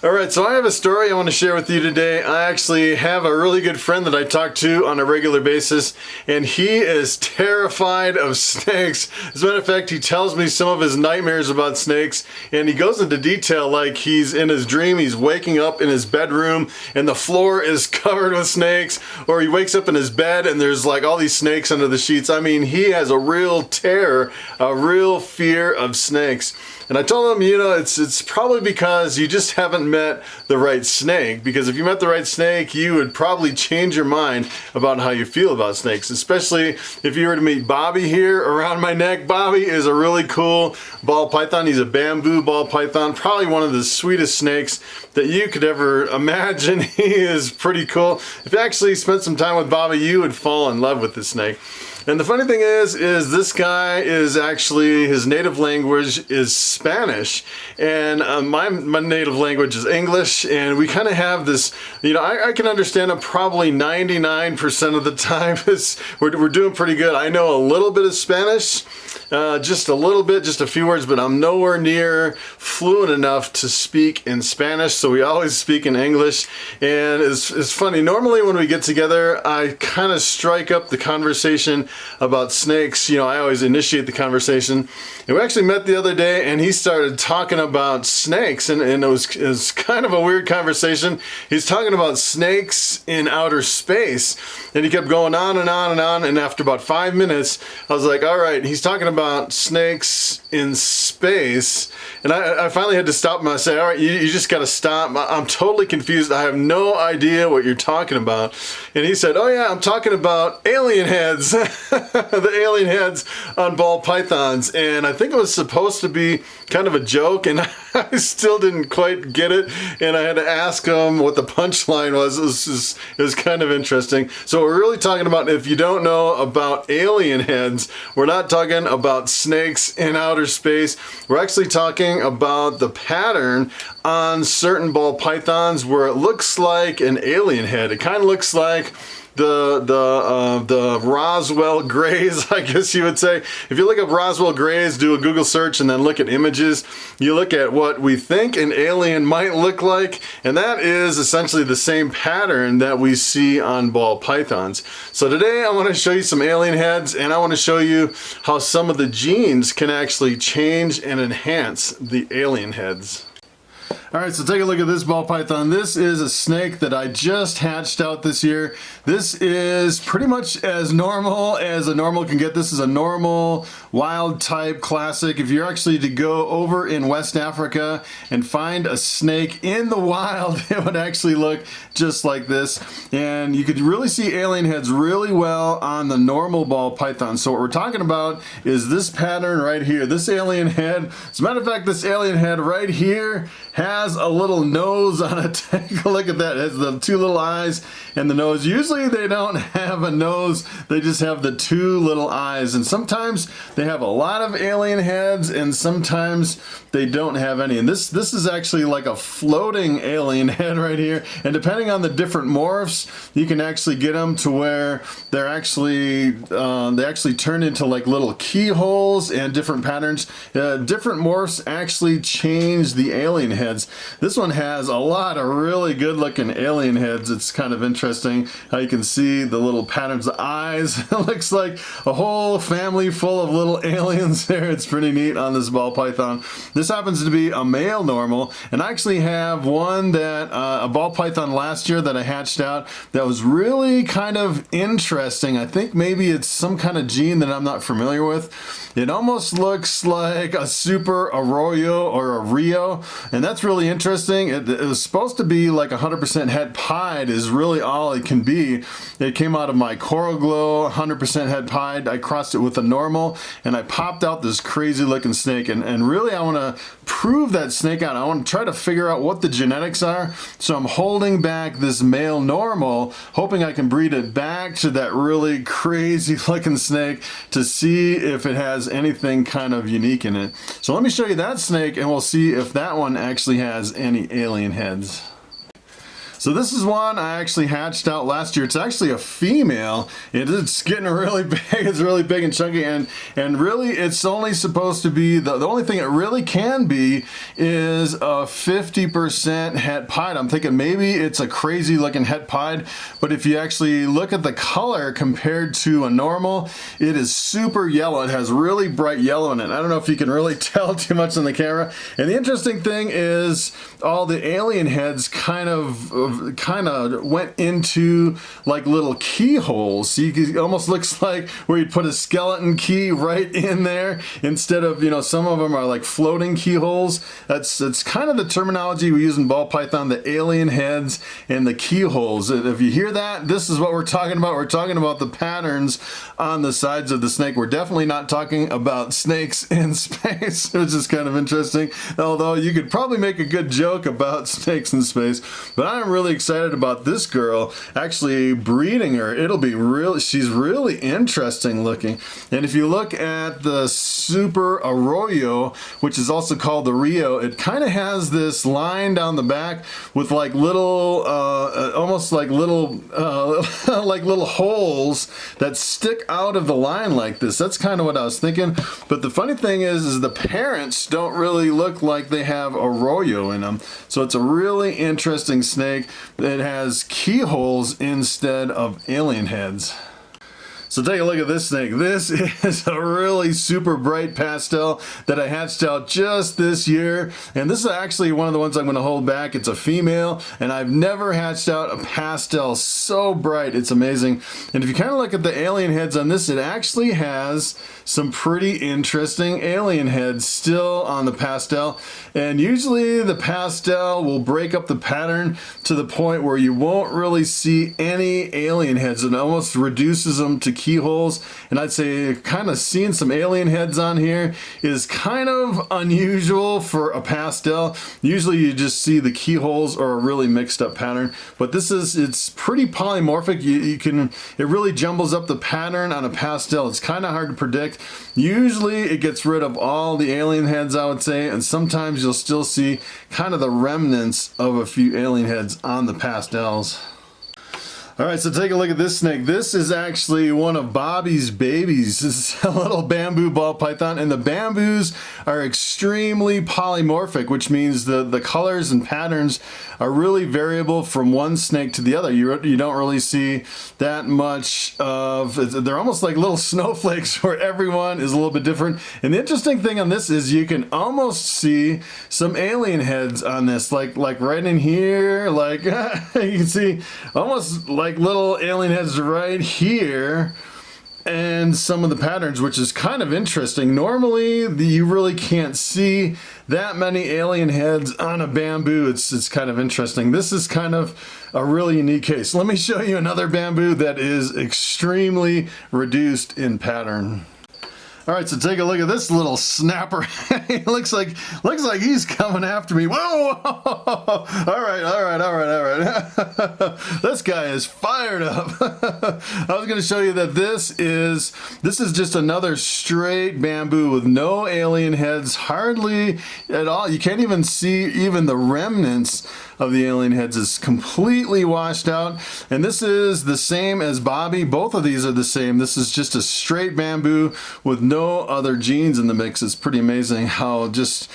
Alright, so I have a story I want to share with you today. I actually have a really good friend that I talk to on a regular basis, and he is terrified of snakes. As a matter of fact, he tells me some of his nightmares about snakes, and he goes into detail like he's in his dream, he's waking up in his bedroom, and the floor is covered with snakes, or he wakes up in his bed and there's like all these snakes under the sheets. I mean, he has a real terror, a real fear of snakes. And I told him, you know, it's probably because you just haven't met the right snake. Because if you met the right snake, you would probably change your mind about how you feel about snakes. Especially if you were to meet Bobby here around my neck. Bobby is a really cool ball python. He's a bamboo ball python. Probably one of the sweetest snakes that you could ever imagine. He is pretty cool. If you actually spent some time with Bobby, you would fall in love with this snake. And the funny thing is this guy is actually, his native language is Spanish, and my native language is English, and we kind of have this, you know, I can understand him probably 99% of the time. We're doing pretty good. I know a little bit of Spanish, just a little bit, just a few words, but I'm nowhere near fluent enough to speak in Spanish, so we always speak in English. And it's funny, normally when we get together, I kind of strike up the conversation about snakes. You know, I always initiate the conversation. And we actually met the other day, and he started talking about snakes, and it was kind of a weird conversation. He's talking about snakes in outer space, and he kept going on and on and on, and after about 5 minutes, I was like, all right, he's talking about snakes in space, and I finally had to stop him. I said, all right, you just got to stop. I'm totally confused. I have no idea what you're talking about. And he said, oh yeah, I'm talking about alien heads. The alien heads on ball pythons. And I think it was supposed to be kind of a joke, and I still didn't quite get it, and I had to ask him what the punchline was. It was kind of interesting. So we're really talking about, if you don't know about alien heads, we're not talking about snakes in outer space. We're actually talking about the pattern on certain ball pythons where it looks like an alien head. It kind of looks like the Roswell Greys, I guess you would say. If you look up Roswell Greys, do a Google search, and then look at images, you look at what we think an alien might look like, and that is essentially the same pattern that we see on ball pythons. So today I want to show you some alien heads, and I want to show you how some of the genes can actually change and enhance the alien heads. Alright, so take a look at this ball python. This is a snake that I just hatched out this year. This is pretty much as normal as a normal can get. This is a normal wild type classic. If you're actually to go over in West Africa and find a snake in the wild, it would actually look just like this. And you could really see alien heads really well on the normal ball python. So what we're talking about is this pattern right here. This alien head, as a matter of fact, this alien head right here has a little nose on it. Take a look at that. It has the two little eyes and the nose. Usually they don't have a nose, they just have the two little eyes. And sometimes they have a lot of alien heads, and sometimes they don't have any. And this is actually like a floating alien head right here. And depending on the different morphs, you can actually get them to where they're actually they actually turn into like little keyholes and different patterns. Different morphs actually change the alien heads. This one has a lot of really good looking alien heads. It's kind of interesting how you can see the little patterns, the eyes. It looks like a whole family full of little aliens there. It's pretty neat on this ball python. This happens to be a male normal, and I actually have one that a ball python last year that I hatched out that was really kind of interesting. I think maybe it's some kind of gene that I'm not familiar with. It almost looks like a super arroyo or a rio, and that's really interesting. It was supposed to be like 100% het pied is really all it can be. It came out of my Coral Glow 100% het pied. I crossed it with a normal, and I popped out this crazy looking snake, and really I want to prove that snake out. I want to try to figure out what the genetics are, so I'm holding back this male normal, hoping I can breed it back to that really crazy looking snake to see if it has anything kind of unique in it. So let me show you that snake, and we'll see if that one actually has any alien heads. So this is one I actually hatched out last year. It's actually a female. It's getting really big. It's really big and chunky, and really it's only supposed to be, the only thing it really can be is a 50% het pied. I'm thinking maybe it's a crazy looking het pied, but if you actually look at the color compared to a normal, it is super yellow. It has really bright yellow in it. I don't know if you can really tell too much on the camera. And the interesting thing is all the alien heads kind of went into like little keyholes. So it almost looks like where you'd put a skeleton key right in there instead of, you know, some of them are like floating keyholes. That's kind of the terminology we use in ball python, the alien heads and the keyholes. If you hear that, this is what we're talking about. We're talking about the patterns on the sides of the snake. We're definitely not talking about snakes in space, which is kind of interesting. Although you could probably make a good joke about snakes in space, but I'm really excited about this girl actually breeding her. It'll be real. She's really interesting looking. And if you look at the Super Arroyo, which is also called the Rio, it kind of has this line down the back with like little, almost like little, like little holes that stick out of the line like this. That's kind of what I was thinking. But the funny thing is the parents don't really look like they have Arroyo in them. So it's a really interesting snake that has keyholes instead of alien heads. So take a look at this snake. This is a really super bright pastel that I hatched out just this year. And this is actually one of the ones I'm going to hold back. It's a female, and I've never hatched out a pastel so bright. It's amazing. And if you kind of look at the alien heads on this, it actually has some pretty interesting alien heads still on the pastel. And usually the pastel will break up the pattern to the point where you won't really see any alien heads. It almost reduces them to keyholes, and I'd say kind of seeing some alien heads on here is kind of unusual for a pastel. Usually you just see the keyholes or a really mixed up pattern, but this is, it's pretty polymorphic. It really jumbles up the pattern on a pastel. It's kind of hard to predict. Usually it gets rid of all the alien heads, I would say, and sometimes you'll still see kind of the remnants of a few alien heads on the pastels. All right, so take a look at this snake. This is actually one of Bobby's babies. This is a little bamboo ball python, and the bamboos are extremely polymorphic, which means the colors and patterns are really variable from one snake to the other. You don't really see that much of, they're almost like little snowflakes where everyone is a little bit different. And the interesting thing on this is you can almost see some alien heads on this, like right in here, like you can see almost like little alien heads right here, and some of the patterns, which is kind of interesting. Normally you really can't see that many alien heads on a bamboo. It's kind of interesting. This is kind of a really unique case. Let me show you another bamboo that is extremely reduced in pattern. All right, so take a look at this little snapper. He looks like he's coming after me. Whoa! All right. This guy is fired up. I was going to show you that this is just another straight bamboo with no alien heads, hardly at all. You can't even see even the remnants of the alien heads. Is completely washed out. And this is the same as Bobby. Both of these are the same. This is just a straight bamboo with no other genes in the mix. It's pretty amazing how just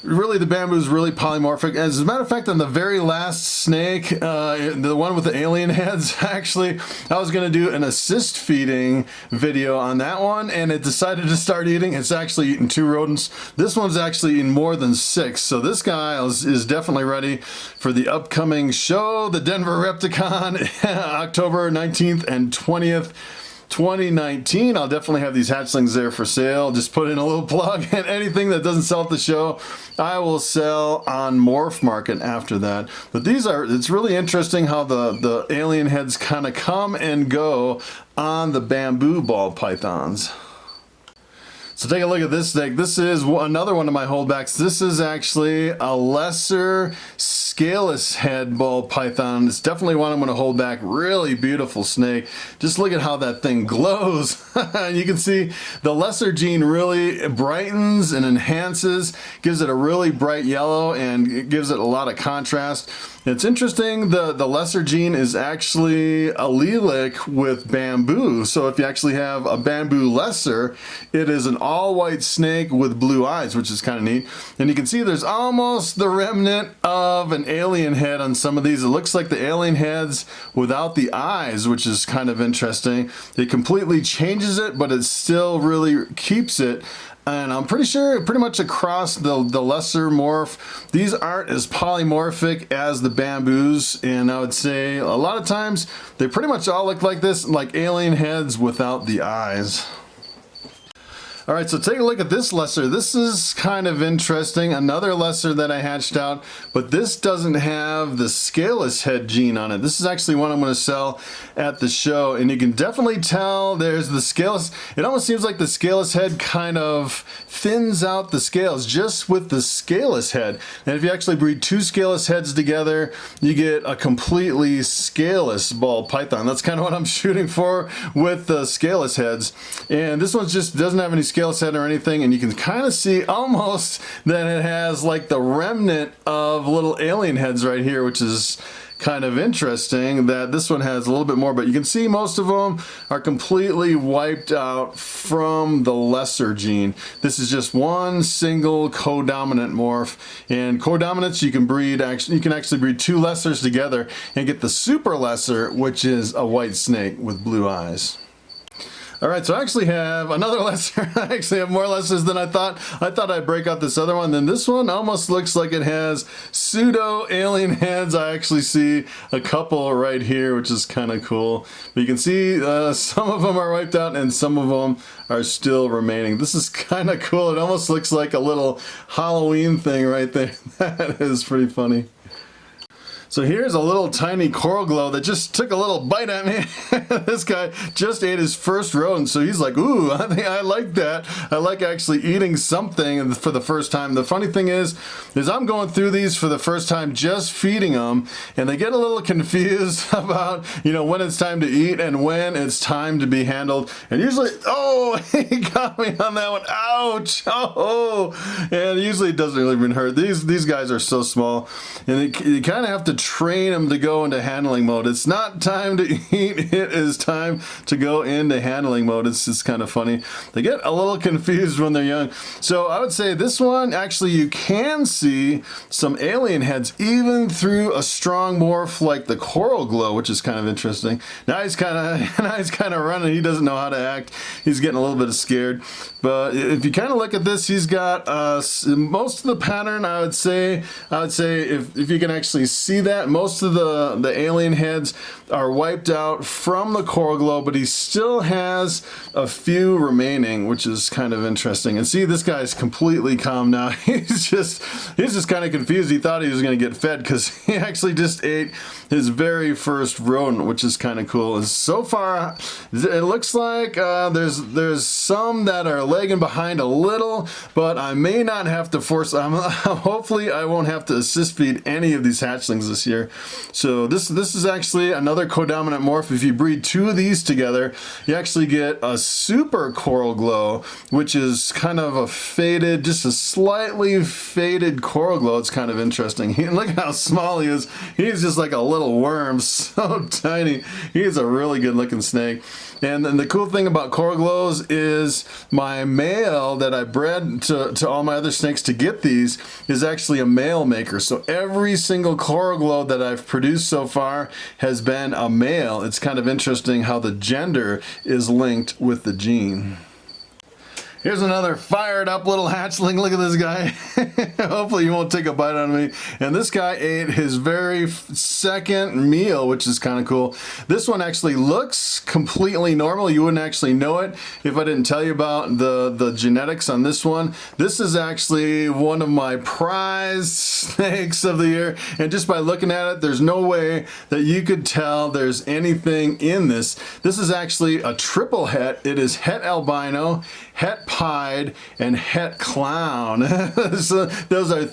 really the bamboo is really polymorphic. As a matter of fact, on the very last snake, the one with the alien heads, actually I was going to do an assist feeding video on that one, and it decided to start eating. It's actually eaten 2 rodents. This one's actually eaten more than 6. So this guy is definitely ready for the upcoming show, the Denver Repticon, October 19th and 20th. 2019. I'll definitely have these hatchlings there for sale. Just put in a little plug, and anything that doesn't sell at the show, I will sell on Morph Market after that. But it's really interesting how the alien heads kind of come and go on the bamboo ball pythons. So take a look at this snake. This is another one of my holdbacks. This is actually a lesser scaleless head ball python. It's definitely one I'm going to hold back. Really beautiful snake. Just look at how that thing glows. You can see the lesser gene really brightens and enhances, gives it a really bright yellow, and it gives it a lot of contrast. It's interesting, the lesser gene is actually allelic with bamboo. So if you actually have a bamboo lesser, it is an all-white snake with blue eyes, which is kind of neat. And you can see there's almost the remnant of an alien head on some of these. It looks like the alien heads without the eyes, which is kind of interesting. It completely changes it, but it still really keeps it. And I'm pretty sure pretty much across the lesser morph, these aren't as polymorphic as the bamboos. And I would say a lot of times they pretty much all look like this, like alien heads without the eyes. All right, so take a look at this lesser. This is kind of interesting. Another lesser that I hatched out, but this doesn't have the scaleless head gene on it. This is actually one I'm going to sell at the show, and you can definitely tell there's the scaleless. It almost seems like the scaleless head kind of thins out the scales just with the scaleless head. And if you actually breed two scaleless heads together, you get a completely scaleless ball python. That's kind of what I'm shooting for with the scaleless heads. And this one just doesn't have any scaleless head or anything, and you can kind of see almost that it has like the remnant of little alien heads right here, which is kind of interesting that this one has a little bit more, but you can see most of them are completely wiped out from the lesser gene. This is just one single codominant morph, and codominants you can breed, you can actually breed two lessers together and get the super lesser, which is a white snake with blue eyes. All right, so I actually have another lesser. I actually have more lessers than I thought. I thought I'd break out this other one. Then this one almost looks like it has pseudo alien heads. I actually see a couple right here, which is kind of cool. But you can see some of them are wiped out and some of them are still remaining. This is kind of cool. It almost looks like a little Halloween thing right there. That is pretty funny. So here's a little tiny coral glow that just took a little bite at me. This guy just ate his first rodent, so he's like, ooh, I think I like that. I like actually eating something for the first time. The funny thing is I'm going through these for the first time just feeding them, and they get a little confused about, you know, when it's time to eat and when it's time to be handled. And usually, oh, he got me on that one. Ouch. Oh, and usually it doesn't really even hurt. These guys are so small, and you kind of have to train them to go into handling mode. It's not time to eat, it is time to go into handling mode. It's just kind of funny. They get a little confused when they're young. So I would say this one, actually you can see some alien heads even through a strong morph like the coral glow, which is kind of interesting. Now he's kind of running. He doesn't know how to act. He's getting a little bit scared. But if you kind of look at this, he's got most of the pattern. I would say if you can actually see that, most of the alien heads are wiped out from the coral glow, but he still has a few remaining, which is kind of interesting. And see, this guy's completely calm now. He's just kind of confused. He thought he was going to get fed because he actually just ate his very first rodent, which is kind of cool. And so far, it looks like there's some that are lagging behind a little, but I may not have to force them. Hopefully, I won't have to assist feed any of these hatchlings this year. So this is actually another codominant morph. If you breed two of these together, you actually get a super coral glow, which is kind of a faded, just a slightly faded coral glow. It's kind of interesting. Look how small he is. He's just like a little worm, so tiny. He's a really good looking snake. And then the cool thing about coral glows is my male that I bred to all my other snakes to get these is actually a male maker. So every single coral glow that I've produced so far has been a male. It's kind of interesting how the gender is linked with the gene. Here's another fired up little hatchling. Look at this guy. Hopefully he won't take a bite out of me. And this guy ate his very second meal, which is kind of cool. This one actually looks completely normal. You wouldn't actually know it if I didn't tell you about the genetics on this one. This is actually one of my prized snakes of the year. And just by looking at it, there's no way that you could tell there's anything in this. This is actually a triple het. It is het albino, Het Pied, and Het Clown. So those are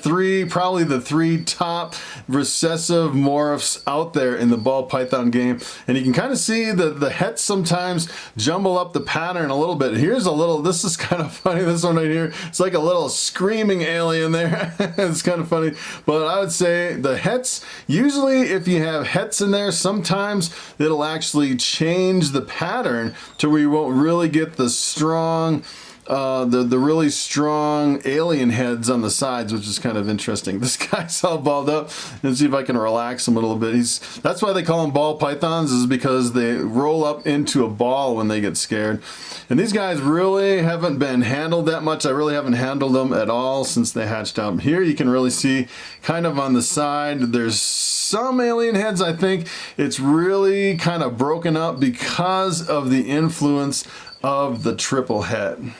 probably the three top recessive morphs out there in the ball python game. And you can kind of see the Het sometimes jumble up the pattern a little bit. Here's a little, this is kind of funny, this one right here. It's like a little screaming alien there. It's kind of funny. But I would say the Hets, usually if you have Hets in there, sometimes it'll actually change the pattern to where you won't really get the strong the really strong alien heads on the sides, which is kind of interesting. This guy's all balled up. Let's see if I can relax him a little bit. That's why they call them ball pythons, is because they roll up into a ball when they get scared. And these guys really haven't been handled that much. I really haven't handled them at all since they hatched out. Here you can really see kind of on the side, there's some alien heads. I think it's really kind of broken up because of the influence of the triple head.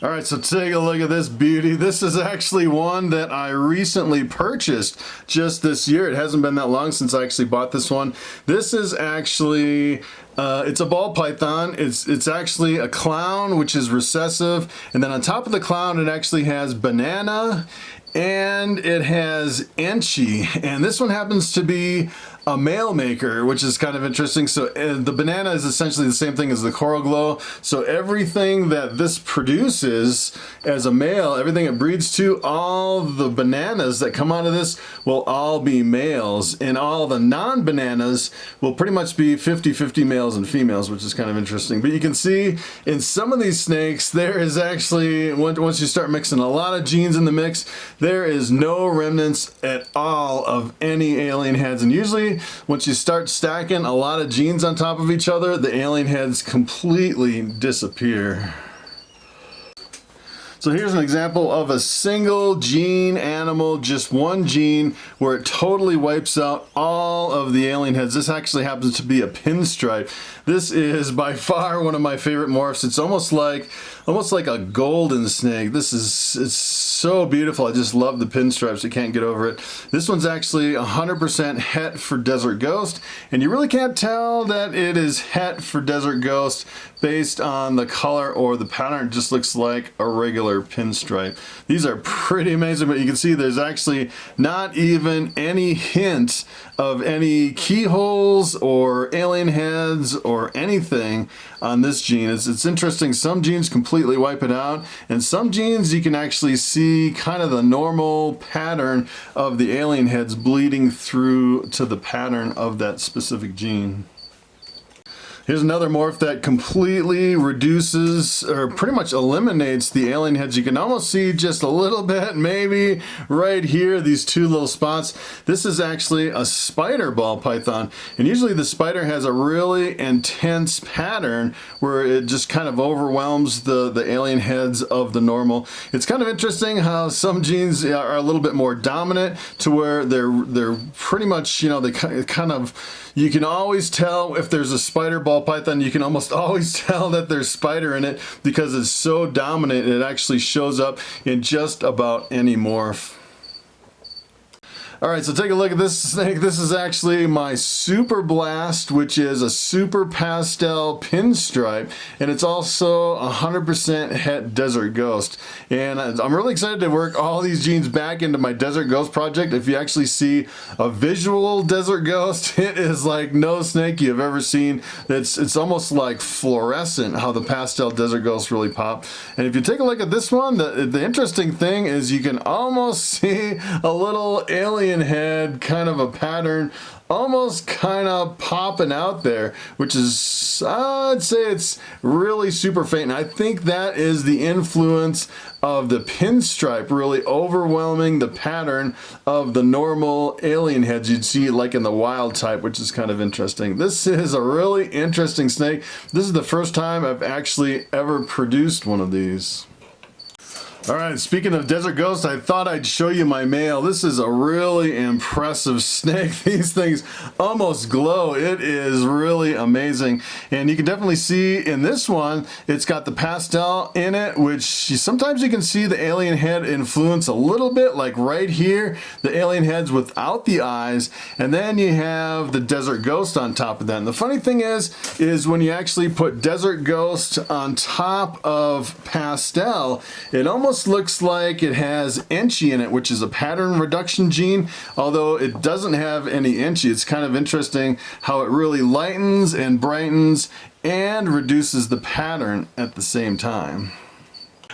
All right, so take a look at this beauty. This is actually one that I recently purchased just this year. It hasn't been that long since I actually bought this one. This is actually, it's a ball python. It's actually a clown, which is recessive. And then on top of the clown, it actually has banana and it has Enchi. And this one happens to be a male maker, which is kind of interesting. So the banana is essentially the same thing as the coral glow. So everything that this produces as a male, everything it breeds to, all the bananas that come out of this will all be males, and all the non-bananas will pretty much be 50-50 males and females, which is kind of interesting. But you can see in some of these snakes, there is actually, once you start mixing a lot of genes in the mix, there is no remnants at all of any alien heads. And usually once you start stacking a lot of genes on top of each other, the alien heads completely disappear. So here's an example of a single gene animal, just one gene, where it totally wipes out all of the alien heads. This actually happens to be a pinstripe. This is by far one of my favorite morphs. It's almost like a golden snake. It's so beautiful. I just love the pinstripes. I can't get over it. This one's actually 100% Het for Desert Ghost, and you really can't tell that it is Het for Desert Ghost based on the color or the pattern. It just looks like a regular pinstripe. These are pretty amazing, but you can see there's actually not even any hint of any keyholes or alien heads or anything on this gene. It's interesting. Some genes completely wipe it out, and some genes you can actually see kind of the normal pattern of the alien heads bleeding through to the pattern of that specific gene. Here's another morph that completely reduces or pretty much eliminates the alien heads. You can almost see just a little bit, maybe right here, these two little spots. This is actually a spider ball python. And usually the spider has a really intense pattern where it just kind of overwhelms the alien heads of the normal. It's kind of interesting how some genes are a little bit more dominant to where they're pretty much, you know, they kind of, you can always tell if there's a spider ball python. You can almost always tell that there's spider in it because it's so dominant. It actually shows up in just about any morph. All right, so take a look at this snake. This is actually my Superblast, which is a super pastel pinstripe, and it's also 100% Het Desert Ghost. And I'm really excited to work all these genes back into my Desert Ghost project. If you actually see a visual Desert Ghost, it is like no snake you've ever seen. It's almost like fluorescent how the pastel Desert Ghosts really pop. And if you take a look at this one, the interesting thing is you can almost see a little alien head, kind of a pattern, almost kind of popping out there, which is, I'd say it's really super faint. And I think that is the influence of the pinstripe really overwhelming the pattern of the normal alien heads you'd see like in the wild type, which is kind of interesting. This is a really interesting snake. This is the first time I've actually ever produced one of these. All right, speaking of desert ghosts, I thought I'd show you my male. This is a really impressive snake. These things almost glow. It is really amazing. And you can definitely see in this one, it's got the pastel in it, which sometimes you can see the alien head influence a little bit, like right here, the alien head's without the eyes. And then you have the desert ghost on top of that. And the funny thing is when you actually put desert ghost on top of pastel, it almost looks like it has Enchi in it, which is a pattern reduction gene, although it doesn't have any Enchi. It's kind of interesting how it really lightens and brightens and reduces the pattern at the same time.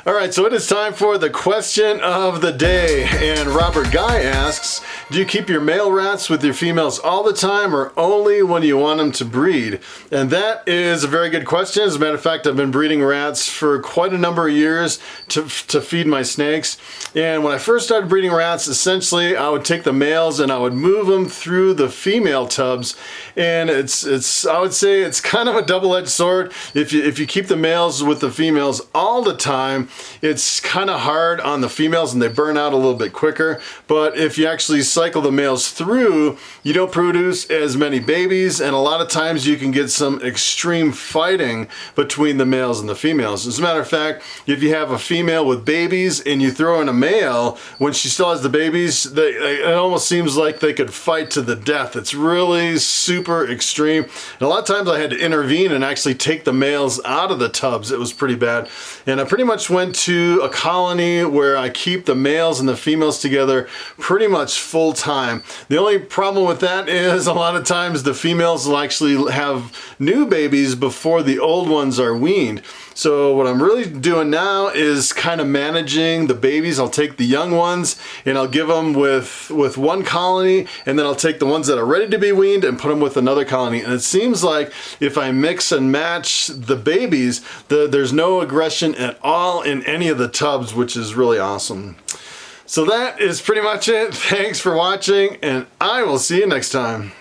All right, so it is time for the question of the day. And Robert Guy asks, do you keep your male rats with your females all the time or only when you want them to breed? And that is a very good question. As a matter of fact, I've been breeding rats for quite a number of years to feed my snakes. And when I first started breeding rats, essentially I would take the males and I would move them through the female tubs. And I would say it's kind of a double-edged sword. If you keep the males with the females all the time, it's kind of hard on the females and they burn out a little bit quicker. But if you actually cycle the males through, you don't produce as many babies, and a lot of times you can get some extreme fighting between the males and the females. As a matter of fact, if you have a female with babies and you throw in a male, when she still has the babies, it almost seems like they could fight to the death. It's really super extreme. And a lot of times I had to intervene and actually take the males out of the tubs. It was pretty bad. And I pretty much went to a colony where I keep the males and the females together pretty much full time. The only problem with that is a lot of times the females will actually have new babies before the old ones are weaned. So what I'm really doing now is kind of managing the babies. I'll take the young ones and I'll give them with one colony, and then I'll take the ones that are ready to be weaned and put them with another colony. And it seems like if I mix and match the babies, there's no aggression at all in any of the tubs, which is really awesome. So that is pretty much it. Thanks for watching, and I will see you next time.